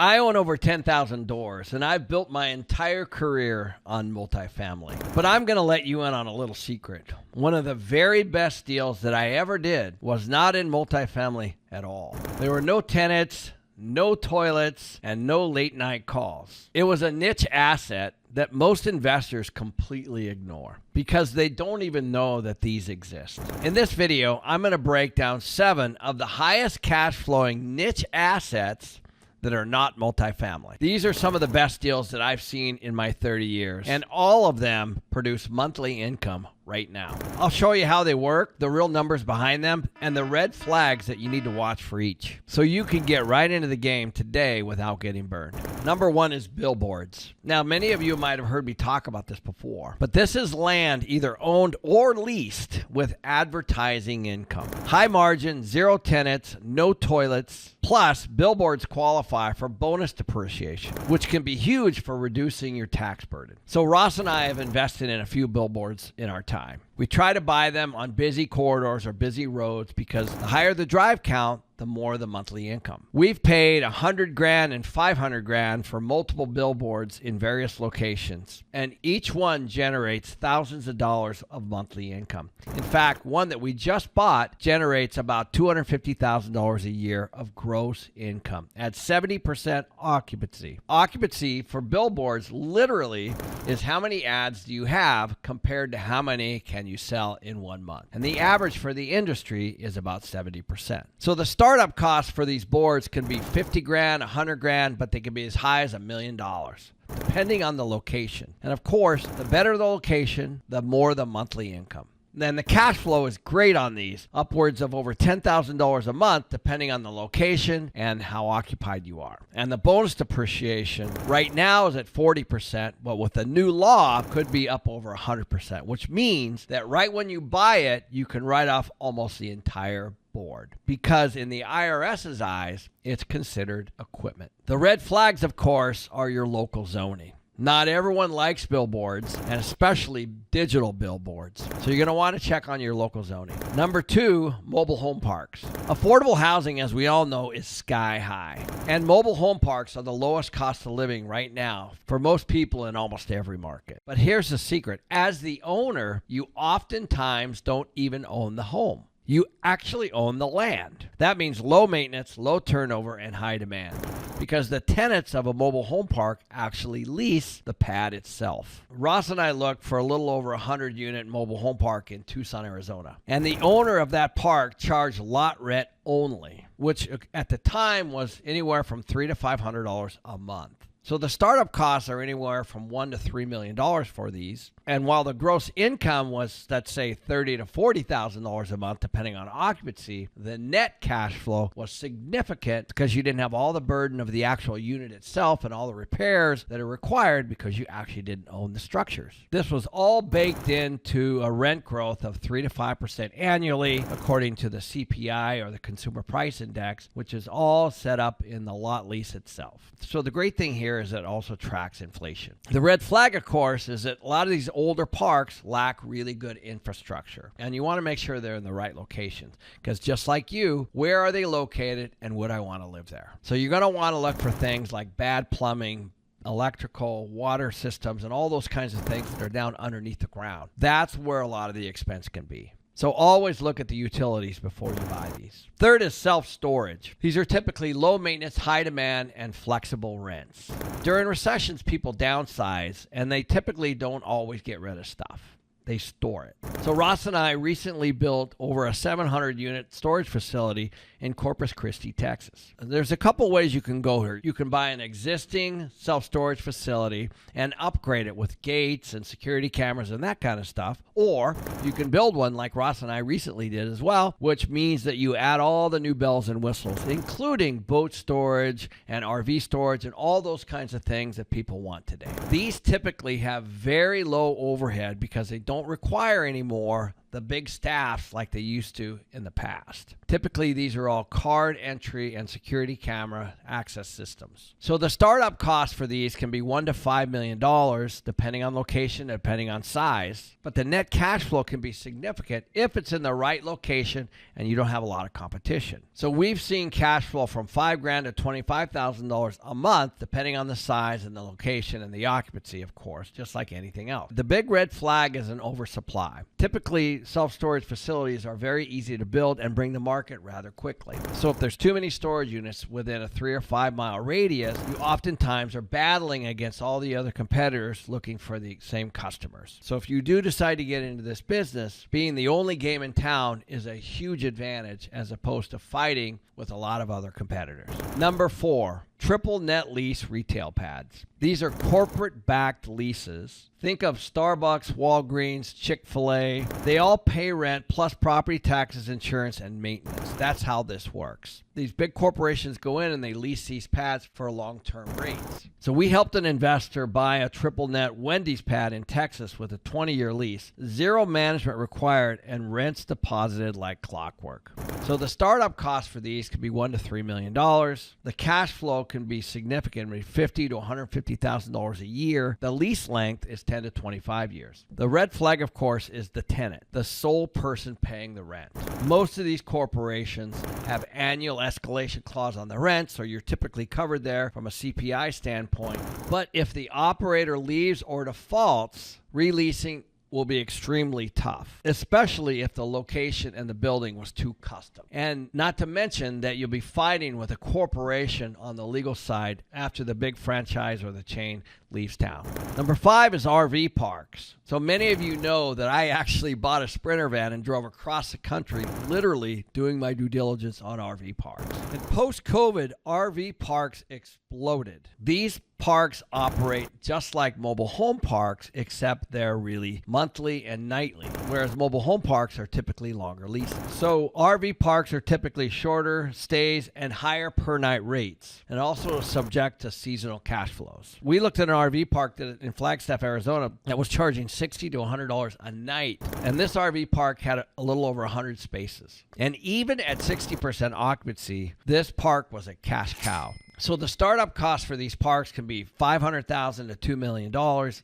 I own over 10,000 doors, and I've built my entire career on multifamily. But I'm going to let you in on a little secret. One of the very best deals that I ever did was not in multifamily at all. There were no tenants, no toilets, and no late night calls. It was a niche asset that most investors completely ignore because they don't even know that these exist. In this video, I'm going to break down 7 of the highest cash flowing niche assets that are not multifamily. These are some of the best deals that I've seen in my 30 years, and all of them produce monthly income right now. I'll show you how they work, the real numbers behind them, and the red flags that you need to watch for each, so you can get right into the game today without getting burned. Number 1 is billboards. Now, many of you might have heard me talk about this before, but this is land either owned or leased with advertising income. High margin, 0 tenants, no toilets, plus billboards qualify for bonus depreciation, which can be huge for reducing your tax burden. So Ross and I have invested in a few billboards in our time. We try to buy them on busy corridors or busy roads because the higher the drive count, the more the monthly income. We've paid $100,000 and $500,000 for multiple billboards in various locations, and each one generates thousands of dollars of monthly income. In fact, one that we just bought generates about $250,000 a year of gross income at 70% occupancy. Occupancy for billboards literally is how many ads do you have compared to how many can you sell in 1 month. And the average for the industry is about 70%. So the startup costs for these boards can be $50,000, $100,000, but they can be as high as $1 million, depending on the location. And of course, the better the location, the more the monthly income. Then the cash flow is great on these, upwards of over $10,000 a month, depending on the location and how occupied you are. And the bonus depreciation right now is at 40%, but with the new law could be up over 100%, which means that right when you buy it, you can write off almost the entire board, because in the IRS's eyes, it's considered equipment. The red flags, of course, are your local zoning. Not everyone likes billboards, and especially digital billboards. So you're going to want to check on your local zoning. Number 2, mobile home parks. Affordable housing, as we all know, is sky high. And mobile home parks are the lowest cost of living right now for most people in almost every market. But here's the secret. As the owner, you oftentimes don't even own the home. You actually own the land. That means low maintenance, low turnover, and high demand, because the tenants of a mobile home park actually lease the pad itself. Ross and I looked for a little over 100-unit mobile home park in Tucson, Arizona. And the owner of that park charged lot rent only, which at the time was anywhere from $300 to $500 a month. So the startup costs are anywhere from $1 to $3 million for these. And while the gross income was, let's say, $30,000 to $40,000 a month, depending on occupancy, the net cash flow was significant because you didn't have all the burden of the actual unit itself and all the repairs that are required because you actually didn't own the structures. This was all baked into a rent growth of 3 to 5% annually, according to the CPI, or the Consumer Price Index, which is all set up in the lot lease itself. So the great thing here is it also tracks inflation. The red flag, of course, is that a lot of these older parks lack really good infrastructure, and you want to make sure they're in the right locations, because just like you, where are they located and would I want to live there? So you're going to want to look for things like bad plumbing, electrical, water systems, and all those kinds of things that are down underneath the ground. That's where a lot of the expense can be. So always look at the utilities before you buy these. Third is self-storage. These are typically low maintenance, high demand, and flexible rents. During recessions, people downsize, and they typically don't always get rid of stuff. They store it. So Ross and I recently built over a 700-unit storage facility in Corpus Christi, Texas. There's a couple ways you can go here. You can buy an existing self-storage facility and upgrade it with gates and security cameras and that kind of stuff. Or you can build one like Ross and I recently did as well, which means that you add all the new bells and whistles, including boat storage and RV storage and all those kinds of things that people want today. These typically have very low overhead because they don't require anymore the big staffs like they used to in the past. Typically, these are all card entry and security camera access systems. So the startup cost for these can be $1 to $5 million, depending on location, depending on size. But the net cash flow can be significant if it's in the right location and you don't have a lot of competition. So we've seen cash flow from $5,000 to $25,000 a month, depending on the size and the location and the occupancy, of course, just like anything else. The big red flag is an oversupply. Typically, self-storage facilities are very easy to build and bring to market rather quickly. So if there's too many storage units within a 3 or 5 mile radius, you oftentimes are battling against all the other competitors looking for the same customers. So if you do decide to get into this business, being the only game in town is a huge advantage as opposed to fighting with a lot of other competitors. Number 4, triple net lease retail pads. These are corporate-backed leases. Think of Starbucks, Walgreens, Chick-fil-A. They all pay rent plus property taxes, insurance, and maintenance. That's how this works. These big corporations go in and they lease these pads for long-term rates. So we helped an investor buy a triple net Wendy's pad in Texas with a 20-year lease, 0 management required, and rents deposited like clockwork. So the startup cost for these could be $1 to $3 million. The cash flow can be significant, $50,000 to $150,000 a year. The lease length is 10 to 25 years. The red flag, of course, is the tenant, the sole person paying the rent. Most of these corporations have annual escalation clause on the rent, so you're typically covered there from a CPI standpoint. But if the operator leaves or defaults, releasing will be extremely tough, especially if the location and the building was too custom. And not to mention that you'll be fighting with a corporation on the legal side after the big franchise or the chain leaves town. Number 5 is RV parks. So many of you know that I actually bought a Sprinter van and drove across the country, literally doing my due diligence on RV parks. And post-COVID, RV parks exploded. These parks operate just like mobile home parks, except they're really monthly and nightly, whereas mobile home parks are typically longer leases. So RV parks are typically shorter stays and higher per night rates, and also subject to seasonal cash flows. We looked at an RV park in Flagstaff, Arizona, that was charging $60 to $100 a night, and this RV park had a little over 100 spaces. And even at 60% occupancy, this park was a cash cow. So the startup cost for these parks can be $500,000 to $2 million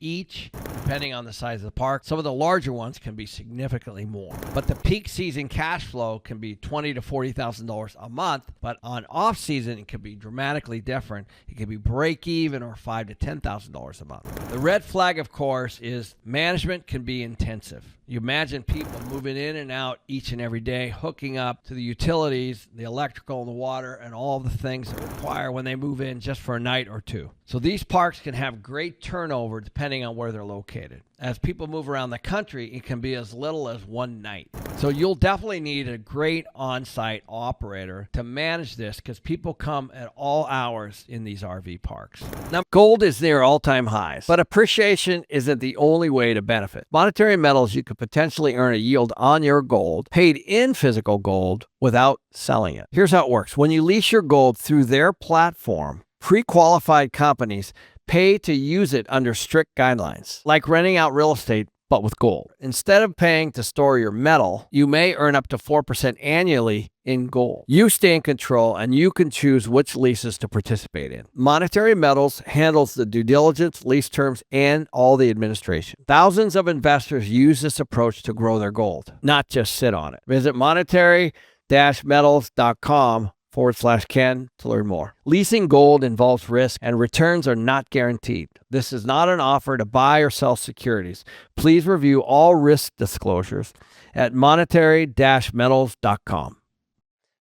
each, depending on the size of the park. Some of the larger ones can be significantly more. But the peak season cash flow can be $20,000 to $40,000 a month, but on off season, it can be dramatically different. It can be break even or $5,000 to $10,000 a month. The red flag, of course, is management can be intensive. You imagine people moving in and out each and every day, hooking up to the utilities, the electrical and the water, and all the things that require when they move in just for a night or two. So these parks can have great turnover depending on where they're located. As people move around the country, it can be as little as one night. So you'll definitely need a great on-site operator to manage this because people come at all hours in these RV parks. Now, gold is near all-time highs, but appreciation isn't the only way to benefit. Monetary Metals, you could potentially earn a yield on your gold, paid in physical gold, without selling it. Here's how it works. When you lease your gold through their platform, pre-qualified companies pay to use it under strict guidelines, like renting out real estate, but with gold. Instead of paying to store your metal, you may earn up to 4% annually in gold. You stay in control and you can choose which leases to participate in. Monetary Metals handles the due diligence, lease terms, and all the administration. Thousands of investors use this approach to grow their gold, not just sit on it. Visit monetary-metals.com/Ken to learn more. Leasing gold involves risk and returns are not guaranteed. This is not an offer to buy or sell securities. Please review all risk disclosures at monetary-metals.com.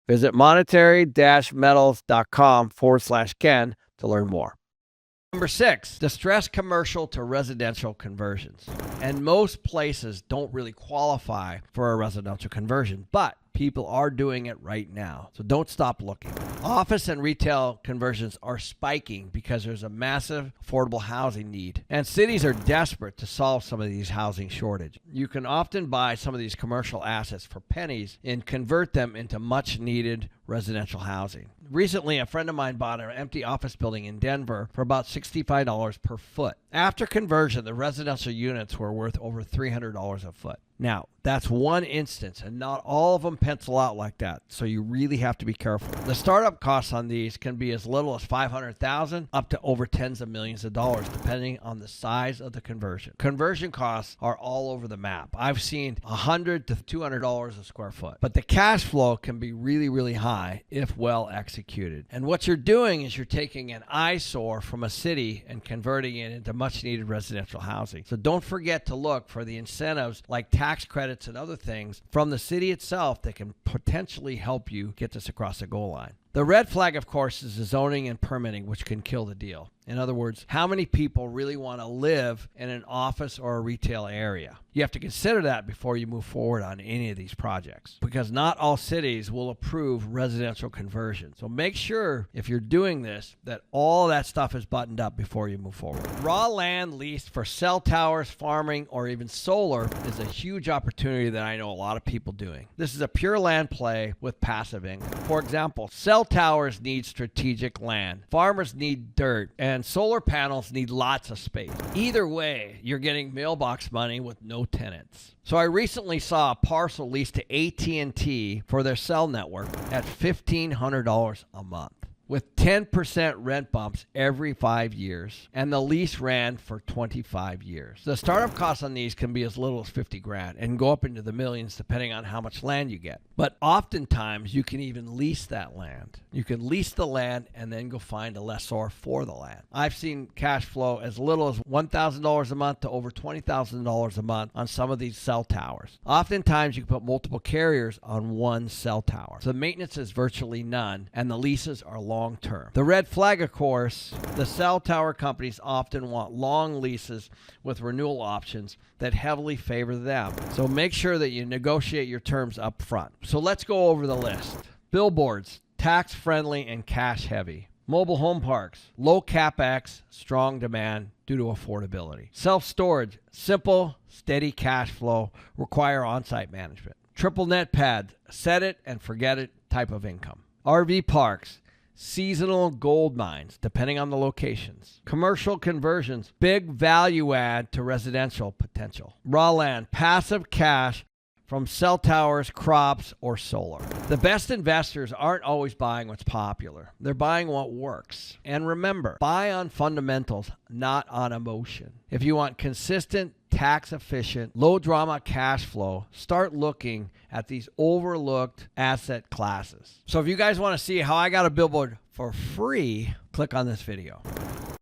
Visit monetary-metals.com/Ken to learn more. Number 6, distressed commercial to residential conversions. And most places don't really qualify for a residential conversion, but people are doing it right now. So don't stop looking. Office and retail conversions are spiking because there's a massive affordable housing need. And cities are desperate to solve some of these housing shortage. You can often buy some of these commercial assets for pennies and convert them into much needed residential housing. Recently, a friend of mine bought an empty office building in Denver for about $65 per foot. After conversion, the residential units were worth over $300 a foot. Now, that's one instance, and not all of them pencil out like that, so you really have to be careful. The startup costs on these can be as little as $500,000 up to over tens of millions of dollars, depending on the size of the conversion. Conversion costs are all over the map. I've seen $100 to $200 a square foot, but the cash flow can be really, really high if well executed. And what you're doing is you're taking an eyesore from a city and converting it into much needed residential housing. So don't forget to look for the incentives like tax credits and other things from the city itself that can potentially help you get this across the goal line. The red flag, of course, is the zoning and permitting, which can kill the deal. In other words, how many people really want to live in an office or a retail area? You have to consider that before you move forward on any of these projects, because not all cities will approve residential conversion. So make sure, if you're doing this, that all that stuff is buttoned up before you move forward. Raw land leased for cell towers, farming, or even solar is a huge opportunity that I know a lot of people doing. This is a pure land play with passive income. For example, cell towers need strategic land, farmers need dirt, and solar panels need lots of space. Either way, you're getting mailbox money with no tenants. So I recently saw a parcel leased to AT&T for their cell network at $1,500 a month, with 10% rent bumps every 5 years, and the lease ran for 25 years. The startup costs on these can be as little as 50 grand and go up into the millions depending on how much land you get. But oftentimes you can even lease that land. You can lease the land and then go find a lessor for the land. I've seen cash flow as little as $1,000 a month to over $20,000 a month on some of these cell towers. Oftentimes you can put multiple carriers on one cell tower. So the maintenance is virtually none and the leases are long term. The red flag, of course, the cell tower companies often want long leases with renewal options that heavily favor them. So make sure that you negotiate your terms up front. So let's go over the list. Billboards, tax friendly and cash heavy. Mobile home parks, low capex, strong demand due to affordability. Self-storage, simple, steady cash flow, require on-site management. Triple net pads, set it and forget it type of income. RV parks, seasonal gold mines, depending on the locations. Commercial conversions, big value add to residential potential. Raw land, passive cash from cell towers, crops, or solar. The best investors aren't always buying what's popular. They're buying what works. And remember, buy on fundamentals, not on emotion. If you want consistent, tax-efficient, low-drama cash flow, start looking at these overlooked asset classes. So if you guys want to see how I got a billboard for free, click on this video.